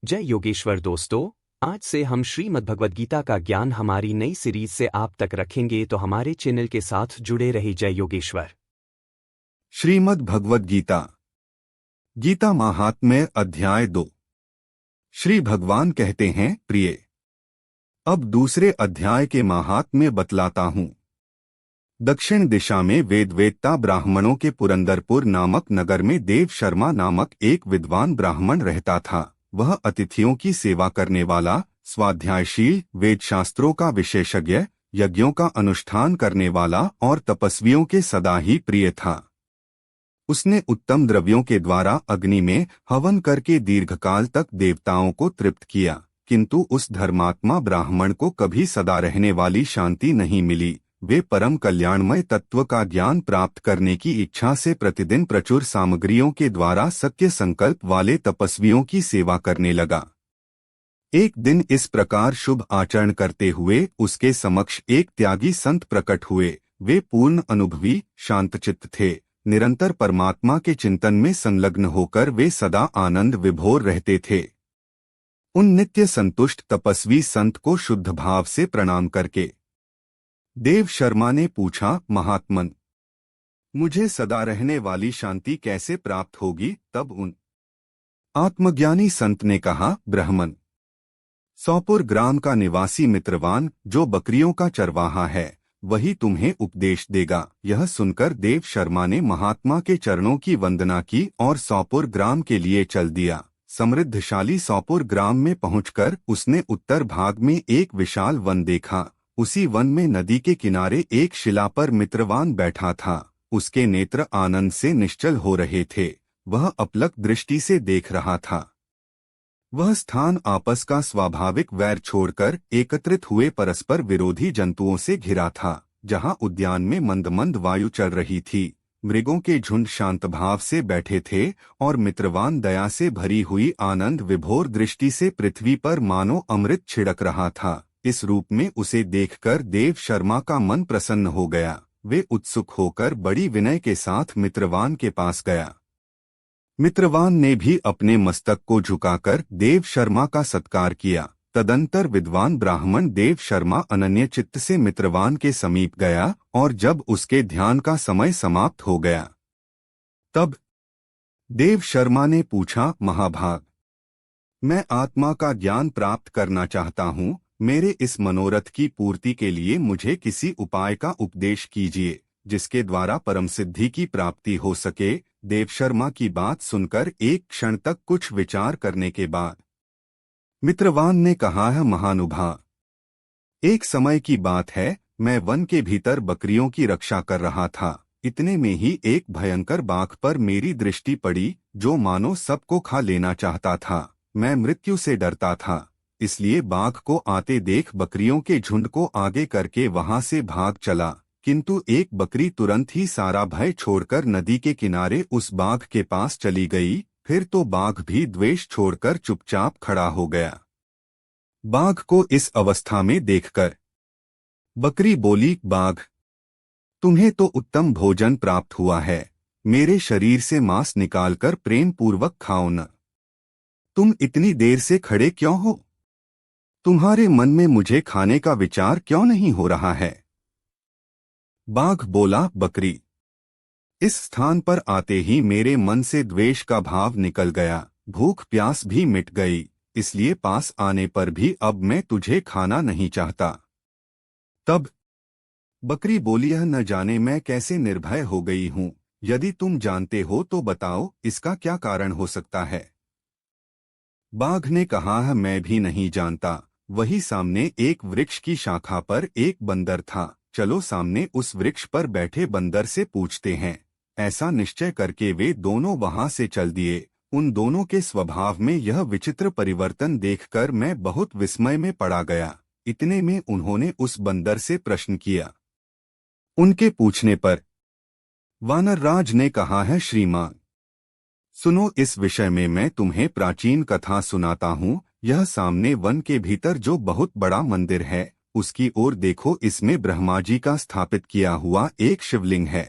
जय योगेश्वर दोस्तों। आज से हम श्रीमद् भगवद गीता का ज्ञान हमारी नई सीरीज से आप तक रखेंगे, तो हमारे चैनल के साथ जुड़े रहिए। जय योगेश्वर। श्रीमद् भगवद गीता गीता महात्म्य अध्याय 2। श्री भगवान कहते हैं, प्रिय, अब दूसरे अध्याय के महात्म्य बतलाता हूँ। दक्षिण दिशा में वेदवेत्ता ब्राह्मणों के पुरंदरपुर नामक नगर में देव शर्मा नामक एक विद्वान ब्राह्मण रहता था। वह अतिथियों की सेवा करने वाला, स्वाध्यायशील, वेदशास्त्रों का विशेषज्ञ, यज्ञों का अनुष्ठान करने वाला और तपस्वियों के सदा ही प्रिय था। उसने उत्तम द्रव्यों के द्वारा अग्नि में हवन करके दीर्घकाल तक देवताओं को तृप्त किया, किंतु उस धर्मात्मा ब्राह्मण को कभी सदा रहने वाली शांति नहीं मिली। वे परम कल्याणमय तत्व का ज्ञान प्राप्त करने की इच्छा से प्रतिदिन प्रचुर सामग्रियों के द्वारा सत्य संकल्प वाले तपस्वियों की सेवा करने लगा। एक दिन इस प्रकार शुभ आचरण करते हुए उसके समक्ष एक त्यागी संत प्रकट हुए। वे पूर्ण अनुभवी, शांतचित्त थे। निरंतर परमात्मा के चिंतन में संलग्न होकर वे सदा आनंद विभोर रहते थे। उन नित्य संतुष्ट तपस्वी संत को शुद्ध भाव से प्रणाम करके देव शर्मा ने पूछा, महात्मन, मुझे सदा रहने वाली शांति कैसे प्राप्त होगी? तब उन आत्मज्ञानी संत ने कहा, ब्राह्मण, सौपुर ग्राम का निवासी मित्रवान, जो बकरियों का चरवाहा है, वही तुम्हें उपदेश देगा। यह सुनकर देव शर्मा ने महात्मा के चरणों की वंदना की और सौपुर ग्राम के लिए चल दिया। समृद्धशाली सौपुर ग्राम में पहुंचकर उसने उत्तर भाग में एक विशाल वन देखा। उसी वन में नदी के किनारे एक शिला पर मित्रवान बैठा था। उसके नेत्र आनंद से निश्चल हो रहे थे। वह अपलक दृष्टि से देख रहा था। वह स्थान आपस का स्वाभाविक वैर छोड़कर एकत्रित हुए परस्पर विरोधी जंतुओं से घिरा था। जहां उद्यान में मंद मंद वायु चल रही थी, मृगों के झुंड शांत भाव से बैठे थे और मित्रवान दया से भरी हुई आनंद विभोर दृष्टि से पृथ्वी पर मानो अमृत छिड़क रहा था। इस रूप में उसे देखकर देव शर्मा का मन प्रसन्न हो गया। वे उत्सुक होकर बड़ी विनय के साथ मित्रवान के पास गया। मित्रवान ने भी अपने मस्तक को झुकाकर देव शर्मा का सत्कार किया। तदंतर विद्वान ब्राह्मण देव शर्मा अनन्य चित्त से मित्रवान के समीप गया और जब उसके ध्यान का समय समाप्त हो गया, तब देव शर्मा ने पूछा, महाभाग, मैं आत्मा का ज्ञान प्राप्त करना चाहता हूँ। मेरे इस मनोरथ की पूर्ति के लिए मुझे किसी उपाय का उपदेश कीजिए, जिसके द्वारा परम सिद्धि की प्राप्ति हो सके। देव शर्मा की बात सुनकर एक क्षण तक कुछ विचार करने के बाद मित्रवान ने कहा, है महानुभाव, एक समय की बात है, मैं वन के भीतर बकरियों की रक्षा कर रहा था। इतने में ही एक भयंकर बाघ पर मेरी दृष्टि पड़ी, जो मानो सबको खा लेना चाहता था। मैं मृत्यु से डरता था, इसलिए बाघ को आते देख बकरियों के झुंड को आगे करके वहां से भाग चला। किंतु एक बकरी तुरंत ही सारा भय छोड़कर नदी के किनारे उस बाघ के पास चली गई। फिर तो बाघ भी द्वेष छोड़कर चुपचाप खड़ा हो गया। बाघ को इस अवस्था में देखकर बकरी बोली, बाघ, तुम्हें तो उत्तम भोजन प्राप्त हुआ है। मेरे शरीर से मांस निकालकर प्रेम पूर्वक खाओ न। तुम इतनी देर से खड़े क्यों हो? तुम्हारे मन में मुझे खाने का विचार क्यों नहीं हो रहा है? बाघ बोला, बकरी, इस स्थान पर आते ही मेरे मन से द्वेष का भाव निकल गया। भूख प्यास भी मिट गई, इसलिए पास आने पर भी अब मैं तुझे खाना नहीं चाहता। तब बकरी बोली, यह न जाने मैं कैसे निर्भय हो गई हूँ। यदि तुम जानते हो तो बताओ, इसका क्या कारण हो सकता है? बाघ ने कहा, है मैं भी नहीं जानता। वही सामने एक वृक्ष की शाखा पर एक बंदर था। चलो सामने उस वृक्ष पर बैठे बंदर से पूछते हैं। ऐसा निश्चय करके वे दोनों वहां से चल दिए। उन दोनों के स्वभाव में यह विचित्र परिवर्तन देखकर मैं बहुत विस्मय में पड़ा गया। इतने में उन्होंने उस बंदर से प्रश्न किया। उनके पूछने पर वानरराज ने कहा, है श्रीमान, सुनो, इस विषय में मैं तुम्हें प्राचीन कथा सुनाता हूँ। यह सामने वन के भीतर जो बहुत बड़ा मंदिर है, उसकी ओर देखो। इसमें ब्रह्मा जी का स्थापित किया हुआ एक शिवलिंग है।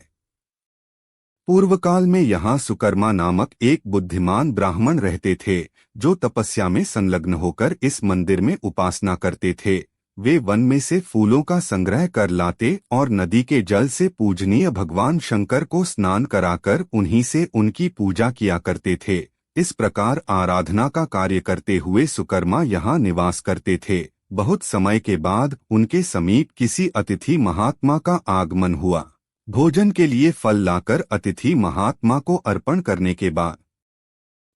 पूर्वकाल में यहाँ सुकर्मा नामक एक बुद्धिमान ब्राह्मण रहते थे, जो तपस्या में संलग्न होकर इस मंदिर में उपासना करते थे। वे वन में से फूलों का संग्रह कर लाते और नदी के जल से पूजनीय भगवान शंकर को स्नान कराकर उन्हीं से उनकी पूजा किया करते थे। इस प्रकार आराधना का कार्य करते हुए सुकर्मा यहाँ निवास करते थे। बहुत समय के बाद उनके समीप किसी अतिथि महात्मा का आगमन हुआ। भोजन के लिए फल लाकर अतिथि महात्मा को अर्पण करने के बाद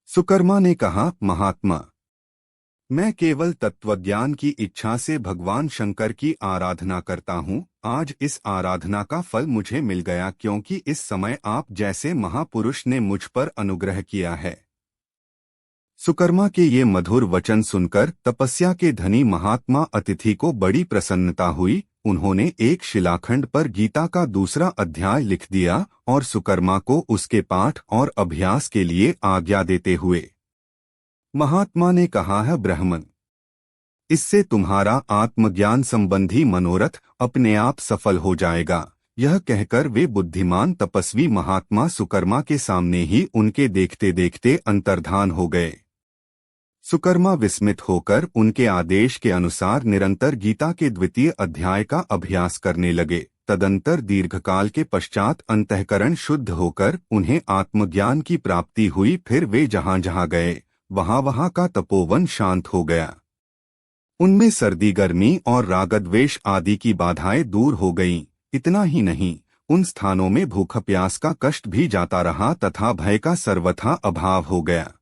सुकर्मा ने कहा, महात्मा, मैं केवल तत्वज्ञान की इच्छा से भगवान शंकर की आराधना करता हूँ। आज इस आराधना का फल मुझे मिल गया, क्योंकि इस समय आप जैसे महापुरुष ने मुझ पर अनुग्रह किया है। सुकर्मा के ये मधुर वचन सुनकर तपस्या के धनी महात्मा अतिथि को बड़ी प्रसन्नता हुई। उन्होंने एक शिलाखंड पर गीता का दूसरा अध्याय लिख दिया और सुकर्मा को उसके पाठ और अभ्यास के लिए आज्ञा देते हुए महात्मा ने कहा है, ब्राह्मण, इससे तुम्हारा आत्मज्ञान संबंधी मनोरथ अपने आप सफल हो जाएगा। यह कहकर वे बुद्धिमान तपस्वी महात्मा सुकर्मा के सामने ही उनके देखते देखते अंतर्धान हो गए। सुकर्मा विस्मित होकर उनके आदेश के अनुसार निरंतर गीता के द्वितीय अध्याय का अभ्यास करने लगे। तदंतर दीर्घकाल के पश्चात अंतःकरण शुद्ध होकर उन्हें आत्मज्ञान की प्राप्ति हुई। फिर वे जहाँ जहाँ गए वहाँ का तपोवन शांत हो गया। उनमें सर्दी, गर्मी और रागद्वेष आदि की बाधाएं दूर हो गईं। इतना ही नहीं, उन स्थानों में भूख प्यास का कष्ट भी जाता रहा तथा भय का सर्वथा अभाव हो गया।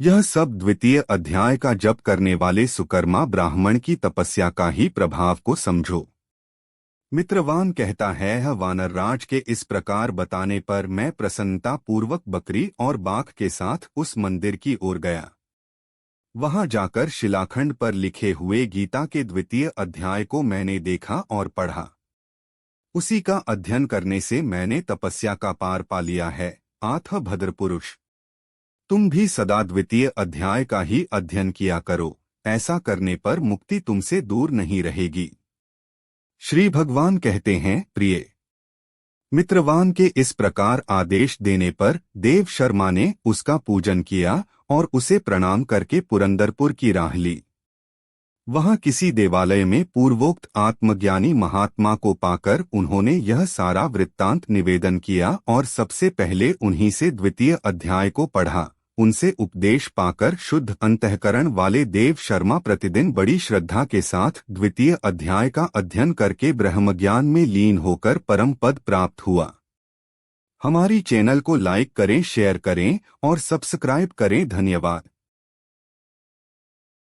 यह सब द्वितीय अध्याय का जप करने वाले सुकर्मा ब्राह्मण की तपस्या का ही प्रभाव को समझो। मित्रवान कहता है, वानरराज के इस प्रकार बताने पर मैं प्रसन्नता पूर्वक बकरी और बाघ के साथ उस मंदिर की ओर गया। वहां जाकर शिलाखंड पर लिखे हुए गीता के द्वितीय अध्याय को मैंने देखा और पढ़ा। उसी का अध्ययन करने से मैंने तपस्या का पार पा लिया है। आथ भद्र पुरुष, तुम भी सदा द्वितीय अध्याय का ही अध्ययन किया करो। ऐसा करने पर मुक्ति तुमसे दूर नहीं रहेगी। श्री भगवान कहते हैं, प्रिय मित्रवान के इस प्रकार आदेश देने पर देव शर्मा ने उसका पूजन किया और उसे प्रणाम करके पुरंदरपुर की राह ली। वहां किसी देवालय में पूर्वोक्त आत्मज्ञानी महात्मा को पाकर उन्होंने यह सारा वृत्तांत निवेदन किया और सबसे पहले उन्हीं से द्वितीय अध्याय को पढ़ा। उनसे उपदेश पाकर शुद्ध अंतःकरण वाले देव शर्मा प्रतिदिन बड़ी श्रद्धा के साथ द्वितीय अध्याय का अध्ययन करके ब्रह्मज्ञान में लीन होकर परम पद प्राप्त हुआ। हमारी चैनल को लाइक करें, शेयर करें और सब्सक्राइब करें। धन्यवाद।